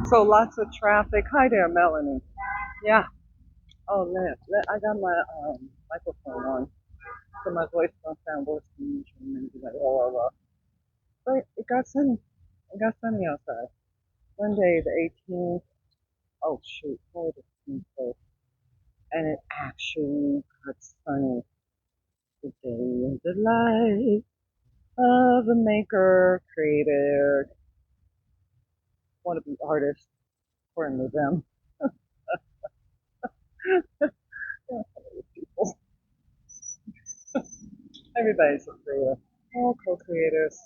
So lots of traffic. Hi there, Melanie. Yeah. Oh, I got my microphone on, so my voice don't sound worse than usual. Maybe like But it got sunny. It got sunny outside. Monday the 18th. Oh shoot, Friday the 21st, and it actually got sunny. The day in the life of a maker, creator, wannabe artist, according to them. Yeah, people. Everybody's a creator. All co-creators,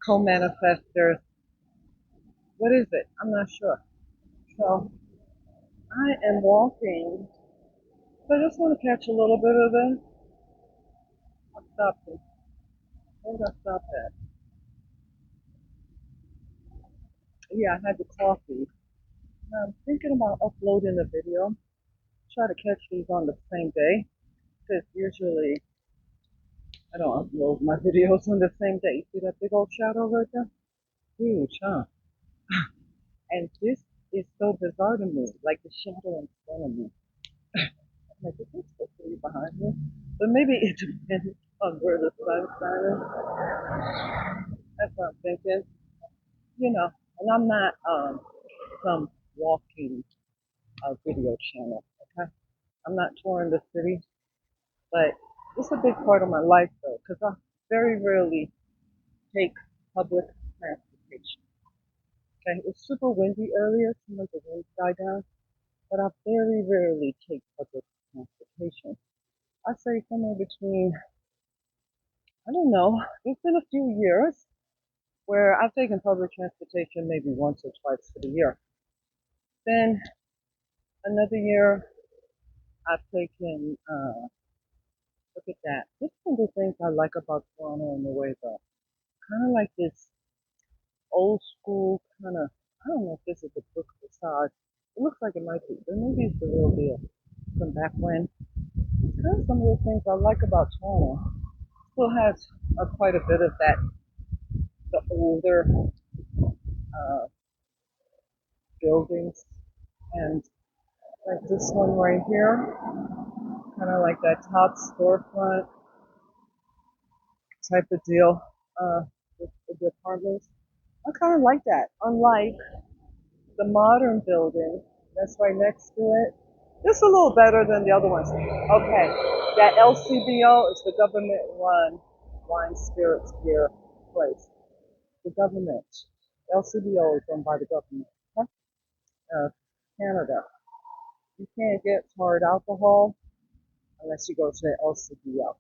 co-manifestors. What is it? I'm not sure. So I am walking. So I just want to catch a little bit of it. I stopped it. Where did I stop at? Yeah, I had the coffee. Now I'm thinking about uploading a video. Try to catch these on the same day. Because usually I don't upload my videos on the same day. You see that big old shadow right there? Huge, huh? And this is so bizarre to me. Like the shadow in front of me. I'm like, is this supposed to be behind me? But maybe it depends on where the sun is. That's what I'm thinking. You know, and I'm not some walking video channel. Okay, I'm not touring the city, but it's a big part of my life though, because I very rarely take public transportation. Okay, it was super windy earlier, seemed like the wind died down, but I very rarely take public transportation. I say somewhere between, I don't know, it's been a few years where I've taken public transportation maybe once or twice for the year. Then another year I've taken, look at that. This is one of the things I like about Toronto in a way though. Kind of like this old school kind of, I don't know if this is a book facade. It looks like it might be, but maybe it's the real deal from back when. It's kind of some of the things I like about Toronto. Still has quite a bit of that, the older uh, buildings, and like this one right here, kind of like that top storefront type of deal with the apartments. I kind of like that. Unlike the modern building that's right next to it, just a little better than the other ones. Okay, that LCBO is the government-run wine, spirits, beer place. The government. LCBO is run by the government. Okay? Canada. You can't get hard alcohol unless you go to the LCBO.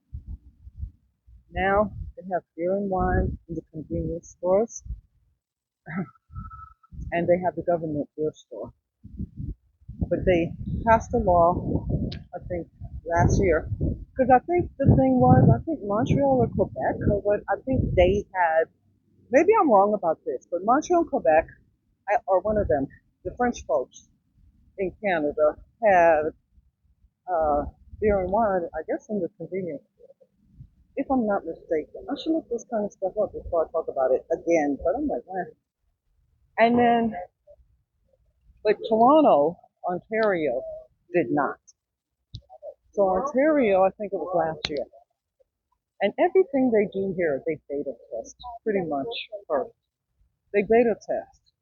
Now they have beer and wine in the convenience stores, and they have the government beer store. But they passed a law, I think, last year. Because I think the thing was, I think Montreal or Quebec, or what, I think they had, maybe I'm wrong about this, but Montreal and Quebec, or one of them, the French folks in Canada, had uh, beer and wine, I guess, in the convenience store. If I'm not mistaken. I should look this kind of stuff up before I talk about it again, but I'm like, eh. And then, but Toronto, Ontario, did not. So Ontario, I think it was last year. And everything they do here, they beta test pretty much first. They beta test.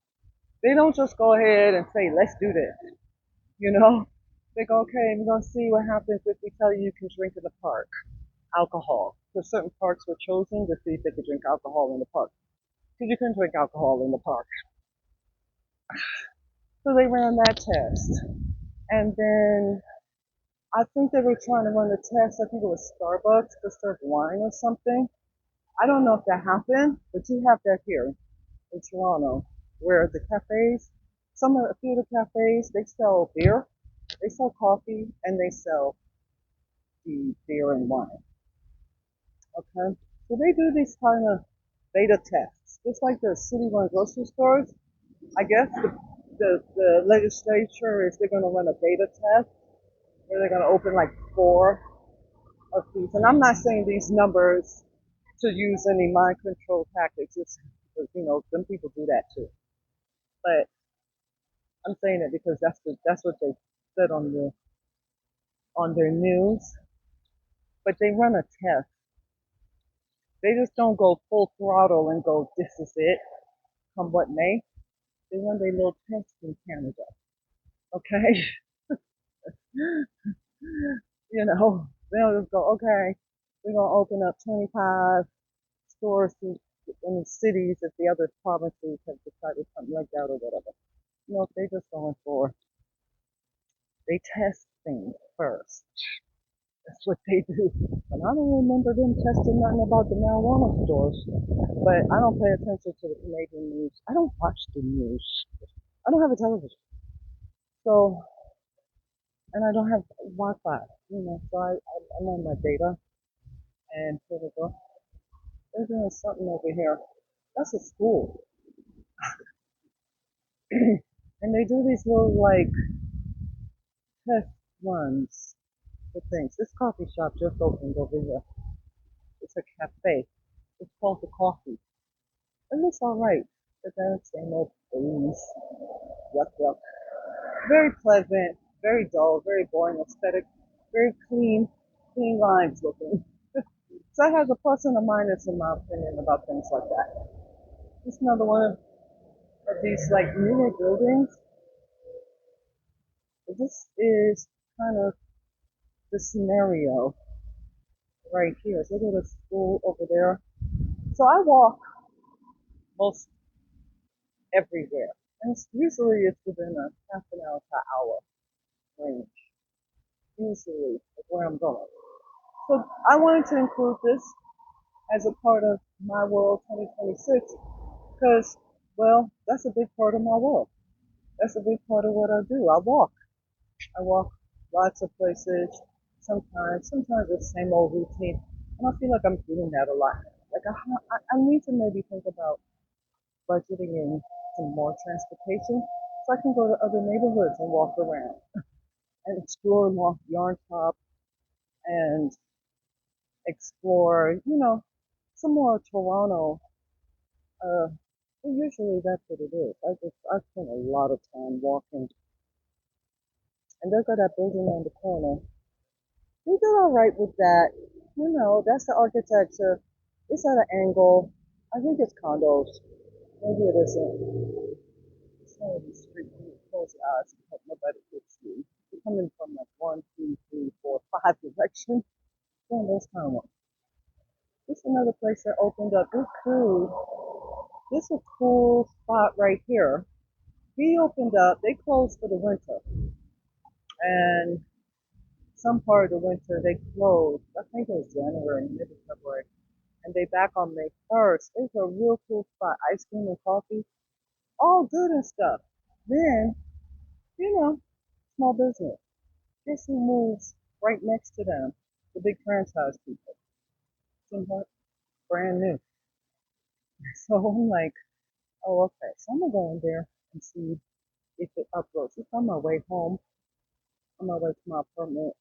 They don't just go ahead and say, let's do this. You know, they go, okay, we're going to see what happens if we tell you can drink in the park, alcohol. Because certain parks were chosen to see if they could drink alcohol in the park. Because you couldn't drink alcohol in the park. So they ran that test. And then I think they were trying to run the test. I think it was Starbucks to serve wine or something. I don't know if that happened, but you have that here in Toronto, where the cafes, a few of the cafes, they sell beer, they sell coffee, and they sell the beer and wine. Okay, so they do these kind of beta tests, just like the city-run grocery stores. I guess the legislature is they're going to run a beta test where they're going to open like 4 of these. And I'm not saying these numbers to use any mind control tactics. It's because, them people do that too. But I'm saying it because that's what they said on their news. But they run a test. They just don't go full throttle and go, this is it, come what may. They run their little test in Canada. Okay? They'll just go, okay, we're going to open up 25 stores in the cities if the other provinces have decided something like that or whatever. They just going for, they test things first. That's what they do. And I don't remember them testing nothing about the marijuana stores. But I don't pay attention to the Canadian news. I don't watch the news. I don't have a television. So, and I don't have Wi-Fi, so I'm on my data. And here we go. They're doing something over here. That's a school. And they do these little, like, test runs for things. This coffee shop just opened over here. It's a cafe. It's called The Coffee. It looks alright. But then it's same old booze. Yuck, yuck. Very pleasant, very dull, very boring aesthetic, very clean lines looking. So it has a plus and a minus in my opinion about things like that. It's another one of these like newer buildings. This is kind of the scenario right here. So there's a school over there. So I walk most everywhere. And it's within a half an hour to hour range, usually of where I'm going. So I wanted to include this as a part of my world 2026 because, well, that's a big part of my world. That's a big part of what I do. I walk lots of places. Sometimes it's the same old routine, and I feel like I'm doing that a lot. Like I need to maybe think about budgeting in some more transportation so I can go to other neighborhoods and walk around and explore more yarn shop and explore, some more Toronto. Usually that's what it is. I spend a lot of time walking, and they've got that building on the corner. We did all right with that. That's the architecture. It's at an angle. I think it's condos. Maybe it isn't. It's one of these streets where you close your eyes and hope nobody hits you. You're coming from like one, two, three, four, five directions. One of those kind of ones. This is another place that opened up. This is a cool spot right here. He opened up. They closed for the winter, and some part of the winter they closed. I think it was January, maybe February, and they back on May 1st. It's a real cool spot. Ice cream and coffee, all good and stuff. Then, you know, small business. Guess who moves right next to them? The big franchise people. Somewhat brand new. So I'm like, oh, okay. So I'm gonna go in there and see if it uploads. It's on my way home, on my way to my apartment.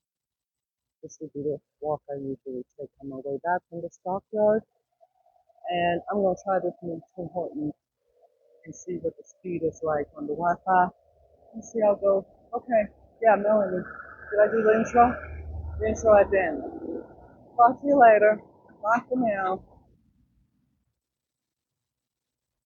This would be the walk I usually take on my way back from the stockyard. And I'm going to try this new Tim Hortons and see what the speed is like on the Wi-Fi and see how it goes. Okay. Yeah, Melanie. Did I do the intro? The intro at the end. Talk to you later. Bye for now.